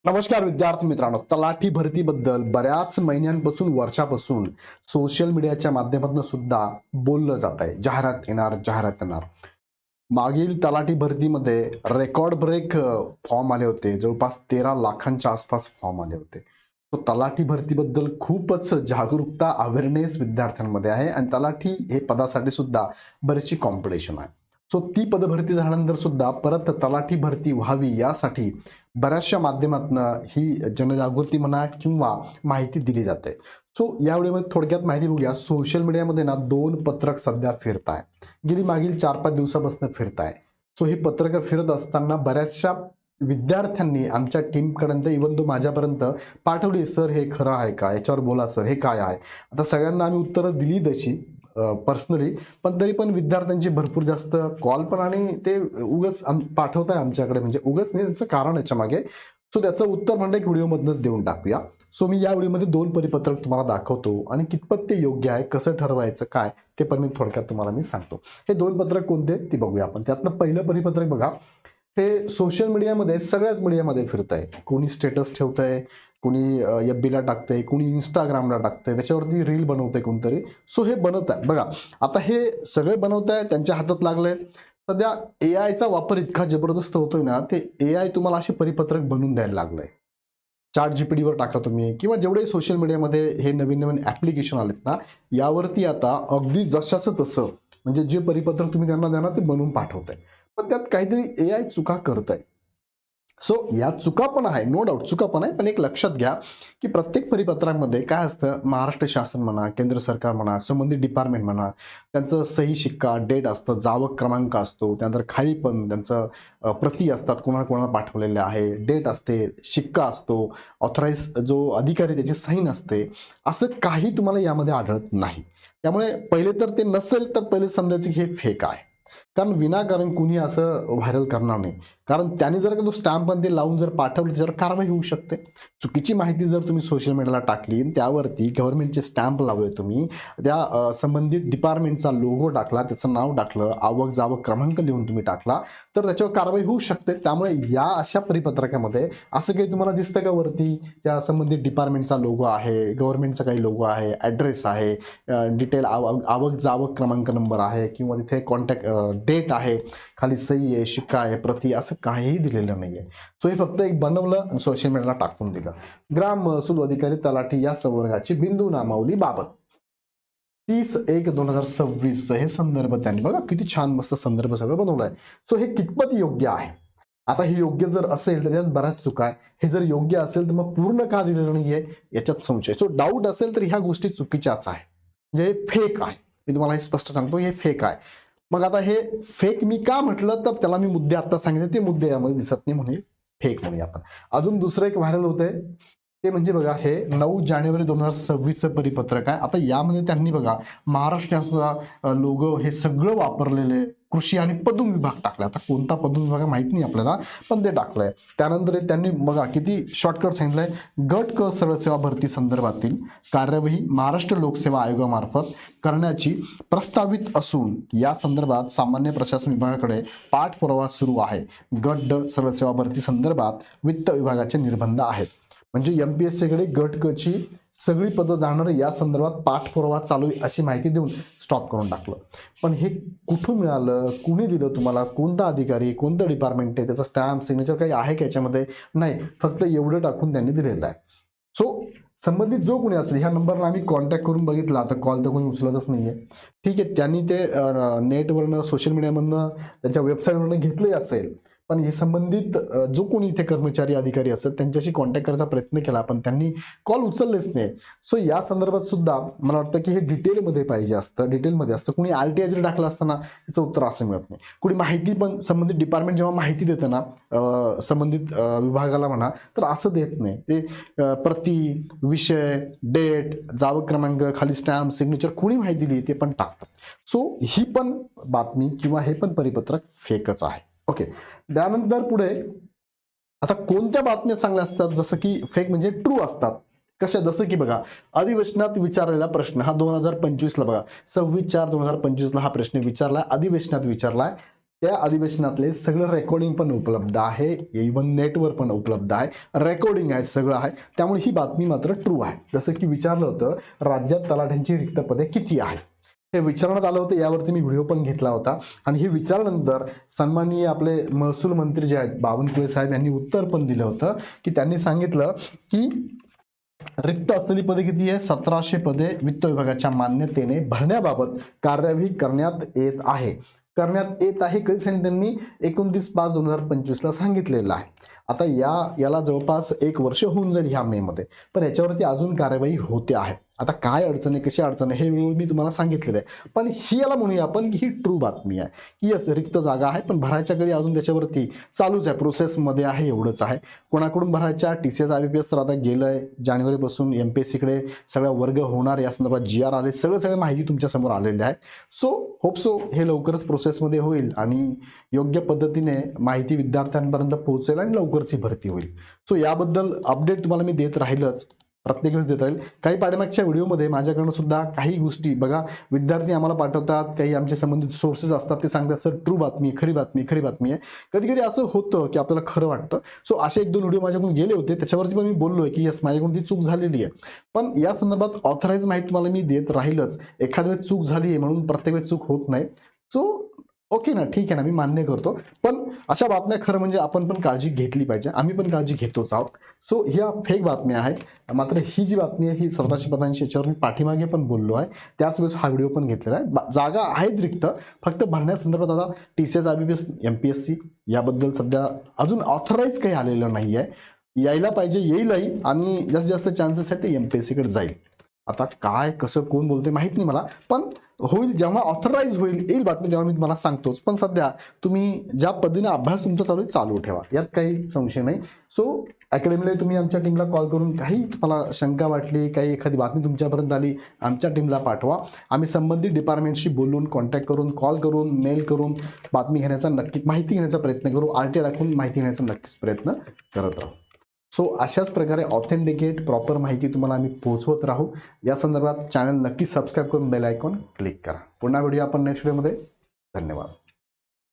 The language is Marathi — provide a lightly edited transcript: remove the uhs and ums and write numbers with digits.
नमस्कार विद्यार्थी मित्रांनो, तलाठी भरतीबद्दल बऱ्याच महिन्यांपासून वर्षापासून सोशल मीडियाच्या माध्यमातून सुद्धा बोललं जात आहे. जाहिरात येणार. मागील तलाठी भरतीमध्ये रेकॉर्ड ब्रेक फॉर्म आले होते. जवळपास 13 लाखांच्या आसपास फॉर्म आले होते. तो तलाठी भरतीबद्दल खूपच जागरूकता अवेअरनेस विद्यार्थ्यांमध्ये आहे आणि तलाठी हे पदासाठी सुद्धा बरीचशी कॉम्पिटिशन आहे. सो ती पदभरती झाल्यानंतर सुद्धा परत तलाठी भरती व्हावी यासाठी बऱ्याचशा माध्यमातून ही जनजागृती म्हणा किंवा माहिती दिली जाते. सो या व्हिडिओमध्ये थोडक्यात माहिती बघूया. सोशल मीडियामध्ये ना 2 पत्रक सध्या फिरत आहे. गेली मागील 4-5 दिवसापासून फिरत आहे. सो ही पत्रकं फिरत असताना बऱ्याचशा विद्यार्थ्यांनी आमच्या टीमकडे इव्हन तो माझ्यापर्यंत पाठवली, सर हे खरं आहे का, याच्यावर बोला सर, हे काय आहे. आता सगळ्यांना आम्ही उत्तरं दिली तशी पर्सनली, पण तरी पण विद्यार्थ्यांची भरपूर जास्त कॉल पण आणि ते उगाच पाठवताय आमच्याकडे, म्हणजे उगाच नाही, त्यांचं कारण याच्या मागे. सो त्याचं उत्तर म्हणलं एक व्हिडिओमधूनच देऊन टाकूया. सो मी या व्हिडिओमध्ये 2 परिपत्रक तुम्हाला दाखवतो आणि कितपत ते योग्य आहे, कसं ठरवायचं काय, ते पण मी थोडक्यात तुम्हाला मी सांगतो. हे 2 पत्रक कोणते ते बघूया आपण. त्यातलं पहिलं परिपत्रक बघा. हे सोशल मीडियामध्ये सगळ्याच मीडियामध्ये फिरतंय. कोणी स्टेटस ठेवतंय, कोणी एफबीला टाकतंय, कोणी इंस्टाग्रामला टाकतंय, त्याच्यावरती रील बनवतंय कोणतरी. सो हे बनत आहे बघा. आता हे सगळे बनवत आहे, त्यांच्या हातात लागलंय. सध्या एआयचा वापर इतका जबरदस्त होतोय ना, ते एआय तुम्हाला असे परिपत्रक बनवून द्यायला लागलंय. चॅट जीपीटीवर टाका तुम्ही किंवा जेवढे सोशल मीडियामध्ये हे नवीन नवीन ऍप्लिकेशन आलेत ना, यावरती आता अगदी जशाचं तसं म्हणजे जे परिपत्रक तुम्ही त्यांना द्या ना, ते बनवून पाठवतंय. पण त्यात काहीतरी एआय चुका करतंय. सो या चुका पण आहे, नो डाऊट चुका पण आहे. पण एक लक्षात घ्या, की प्रत्येक परिपत्रामध्ये काय असतं, महाराष्ट्र शासन म्हणा, केंद्र सरकार म्हणा, संबंधित डिपार्टमेंट म्हणा, त्यांचं सही शिक्का, डेट असतं, जावक क्रमांक असतो, त्यानंतर खाली पण त्यांचं प्रती असतात, कोणाला कोणाला पाठवलेले आहे, डेट असते, शिक्का असतो, ऑथराईज जो अधिकारी त्याची साईन असते. असं काही तुम्हाला यामध्ये आढळत नाही. त्यामुळे पहिले तर ते नसेल तर पहिले समजायचं की हे फेक आहे. कारण विनाकारण कुणी असं व्हायरल करणार नाही. कारण त्याने जर का तो स्टॅम्प पण ते लावून जर पाठवलं, त्याच्यावर कारवाई होऊ शकते. चुकीची माहिती जर तुम्ही सोशल मीडियाला टाकली, त्यावरती गव्हर्नमेंटचे स्टॅम्प लावले तुम्ही, त्या संबंधित डिपार्टमेंटचा लोगो टाकला, त्याचं नाव टाकलं, आवक जावक क्रमांक लिहून तुम्ही टाकला, तर त्याच्यावर कारवाई होऊ शकते. त्यामुळे या अशा परिपत्रकामध्ये असं काही तुम्हाला दिसतं का वरती त्या संबंधित डिपार्टमेंटचा लोगो आहे, गव्हर्नमेंटचा काही लोगो आहे, ॲड्रेस आहे, डिटेल आवक जावक क्रमांक नंबर आहे किंवा तिथे कॉन्टॅक्ट डेट आहे, खाली सही आहे, शिक्का आहे, प्रती, असं काहीही दिलेलं नाहीये. सो हे फक्त एक बनवलं आणि सोशल मीडियाला टाकून दिलं. ग्राम महसूल अधिकारी तलाठी या संवर्गाची बिंदू नामावली बाबत 30/1/2026 हे संदर्भ त्यांनी बघा किती छान मस्त संदर्भ सगळं बनवलंय. सो हे कितपत योग्य आहे? आता हे योग्य जर असेल तर त्यात बऱ्याच चुका आहे. हे जर योग्य असेल तर मग पूर्ण का दिलेलं नाहीये याच्यात संशय. सो डाऊट असेल तर ह्या गोष्टी चुकीच्याच आहे. म्हणजे हे फेक आहे. मी तुम्हाला हे स्पष्ट सांगतो, हे फेक आहे. मग आता हे फेक मी का म्हटलं, तर त्याला मी मुद्दे आता सांगितले, ते मुद्दे यामध्ये दिसत नाही म्हणून फेक म्हणूया आपण. अजून दुसरं एक व्हायरल होतंय, ते म्हणजे बघा हे 9 जानेवारी 2026चं परिपत्रक आहे. आता यामध्ये त्यांनी बघा महाराष्ट्राचा लोगो हे सगळं वापरलेलं आहे. कृषी आणि पदुम विभाग टाकला. आता कोणता पदुम विभाग माहित नाही आपल्याला, पण ते टाकलंय. त्यानंतर त्यांनी बघा किती शॉर्टकट सांगितलंय, गट क सरळ सेवा भरती संदर्भातील कार्यवाही महाराष्ट्र लोकसेवा आयोगामार्फत करण्याची प्रस्तावित असून या संदर्भात सामान्य प्रशासन विभागाकडे पाठपुरावा सुरू आहे. गट ड सरळ सेवा भरती संदर्भात वित्त विभागाचे निर्बंध आहेत. म्हणजे एमपीएससी कडे गट क ची सगळी पदं जाणार या संदर्भात पाठपुरावा चालू आहे अशी माहिती देऊन स्टॉप करून टाकलं. पण हे कुठून मिळालं, कुणी दिलं तुम्हाला, कोणता अधिकारी, कोणतं डिपार्टमेंट आहे, त्याचा स्टॅम्प सिग्नेचर काही आहे का याच्यामध्ये? नाही, फक्त एवढं टाकून त्यांनी दिलेलं आहे. सो संबंधित जो कोणी असेल, ह्या नंबरला आम्ही कॉन्टॅक्ट करून बघितला, तर कॉल तर कोणी उचलतच नाहीये. ठीक आहे, त्यांनी ते नेटवरनं सोशल मीडियामधनं त्यांच्या वेबसाईटवरनं घेतलंही असेल, पण हे संबंधित जो कोणी इथे कर्मचारी अधिकारी असेल त्यांच्याशी कॉन्टॅक्ट करायचा प्रयत्न केला, पण त्यांनी कॉल उचललेच नाही. सो या संदर्भात सुद्धा मला वाटतं की हे डिटेलमध्ये पाहिजे असतं, डिटेलमध्ये असतं. कुणी आरटीआय जरी टाकलं असताना याचं उत्तर असं मिळत नाही. कुणी माहिती पण संबंधित डिपार्टमेंट जेव्हा माहिती देतं ना संबंधित विभागाला म्हणा, तर असं देत नाही. ते प्रती, विषय, डेट, जावक क्रमांक, खाली स्टॅम्प, सिग्नेचर, कुणी माहिती दिली ते पण टाकतात. सो ही पण बातमी किंवा हे पण परिपत्रक फेकच आहे. ओके, त्यानंतर पुढे आता कोणत्या बातम्या चांगल्या असतात, जसं की फेक म्हणजे ट्रू असतात. कशा? जसं की बघा, अधिवेशनात विचारलेला प्रश्न हा 2025 ला बघा, 26/4/2025 ला हा प्रश्न विचारला, अधिवेशनात विचारलाय. त्या अधिवेशनातले सगळं रेकॉर्डिंग पण उपलब्ध आहे, इव्हन नेटवर पण उपलब्ध आहे, रेकॉर्डिंग आहे, सगळं आहे. त्यामुळे ही बातमी मात्र ट्रू आहे. जसं की विचारलं होतं, राज्यात तलाठ्यांची रिक्त पदे किती आहे हे विचारण्यात आलं होतं. यावरती मी व्हिडिओ पण घेतला होता आणि हे विचारल्यानंतर सन्माननीय आपले महसूल मंत्री जे आहेत बावनकुळे साहेब यांनी उत्तर पण दिलं होतं की त्यांनी सांगितलं की रिक्त असलेली पदे किती आहे, 1700 पदे वित्त विभागाच्या मान्यतेने भरण्याबाबत कार्यवाही करण्यात येत आहे. कधी सांगितलं त्यांनी 29/5/2025 ला सांगितलेलं आहे. आता याला जवळपास 1 वर्ष होऊन जाईल ह्या मे मध्ये, पण याच्यावरती अजून कार्यवाही होते आहे. आता काय अडचण आहे, कशी अडचण आहे, हे मी तुम्हाला सांगितलेलं आहे. पण ही याला म्हणूया आपण की ही ट्रू बातमी आहे की यस रिक्त जागा आहे, पण भरायच्या कधी अजून त्याच्यावरती चालूच आहे, प्रोसेसमध्ये आहे, एवढंच आहे. कोणाकडून भरायच्या, TCS IBPS तर आता गेलंय, जानेवारीपासून MPSC कडे सगळ्या वर्ग होणार, या संदर्भात GR आले, सगळं माहिती तुमच्या समोर आलेली आहे. होप सो हे लवकरच प्रोसेसमध्ये होईल आणि योग्य पद्धतीने माहिती विद्यार्थ्यांपर्यंत पोहोचेल आणि लवकरची भरती होईल. सो याबद्दल अपडेट तुम्हाला मी देत राहीलच, प्रत्येक वेळेस देत राहील. काही पाठीमागच्या व्हिडिओमध्ये माझ्याकडनं सुद्धा काही गोष्टी बघा, विद्यार्थी आम्हाला पाठवतात, काही आमचे संबंधित सोर्सेस असतात, ते सांगतात सर ट्रू बातमी, खरी बातमी आहे. कधी कधी असं होतं की आपल्याला खरं वाटतं. सो असे 1-2 व्हिडिओ माझ्याकडून गेले होते, त्याच्यावरती पण मी बोललोय की यस माझ्याकडून ती चूक झालेली आहे. पण या संदर्भात ऑथराईज माहिती तुम्हाला मी देत राहीलच. एखाद्या वेळेस चूक झाली आहे म्हणून प्रत्येक वेळेस चूक होत नाही. सो ओके ना, ठीक आहे ना, मी मान्य करतो. पण अशा बातम्या खरं म्हणजे आपण पण काळजी घेतली पाहिजे, आम्ही पण काळजी घेतोच आहोत. सो ह्या फेक बातम्या आहेत. मात्र ही जी बातमी आहे ही 1700 पदांची, याच्यावर मी पाठीमागे पण बोललो आहे, त्याच वेळेस हा व्हिडिओ पण घेतलेला आहे. जागा आहेत रिक्त, फक्त भरण्यासंदर्भात आता TCS IBPS MPSC याबद्दल सध्या अजून ऑथराईज काही आलेलं नाही आहे. यायला पाहिजे, येईलही, आणि जास्तीत जास्त चान्सेस आहेत ते MPSC कडे जाईल. आता काय कसं कोण बोलते माहित नाही मला, पण होईल, जेव्हा ऑथराईज होईल, येईल बातमी, तेव्हा मी तुम्हाला सांगतोच. पण सध्या तुम्ही ज्या पद्धतीने अभ्यास तुमचा चालू ठेवा, यात काही संशय नाही. सो अकॅडमीला तुम्ही आमच्या टीमला कॉल करून काही तुम्हाला शंका वाटली, काही एखादी बातमी तुमच्यापर्यंत आली, आमच्या टीमला पाठवा. आम्ही संबंधित डिपार्टमेंटशी बोलून, कॉन्टॅक्ट करून, कॉल करून, मेल करून बातमी घेण्याचा नक्कीच, माहिती घेण्याचा प्रयत्न करू. RTI दाखवून माहिती घेण्याचा नक्कीच प्रयत्न करत राहू. सो अशाच प्रकारे ऑथेंटिकेट प्रॉपर माहिती तुम्हाला आम्ही पोहोचवत राहू. या संदर्भात चॅनल नक्की सबस्क्राईब करून बेल आयकॉन क्लिक करा. पुन्हा व्हिडिओ आपण नेक्स्ट व्हिडिओमध्ये. धन्यवाद.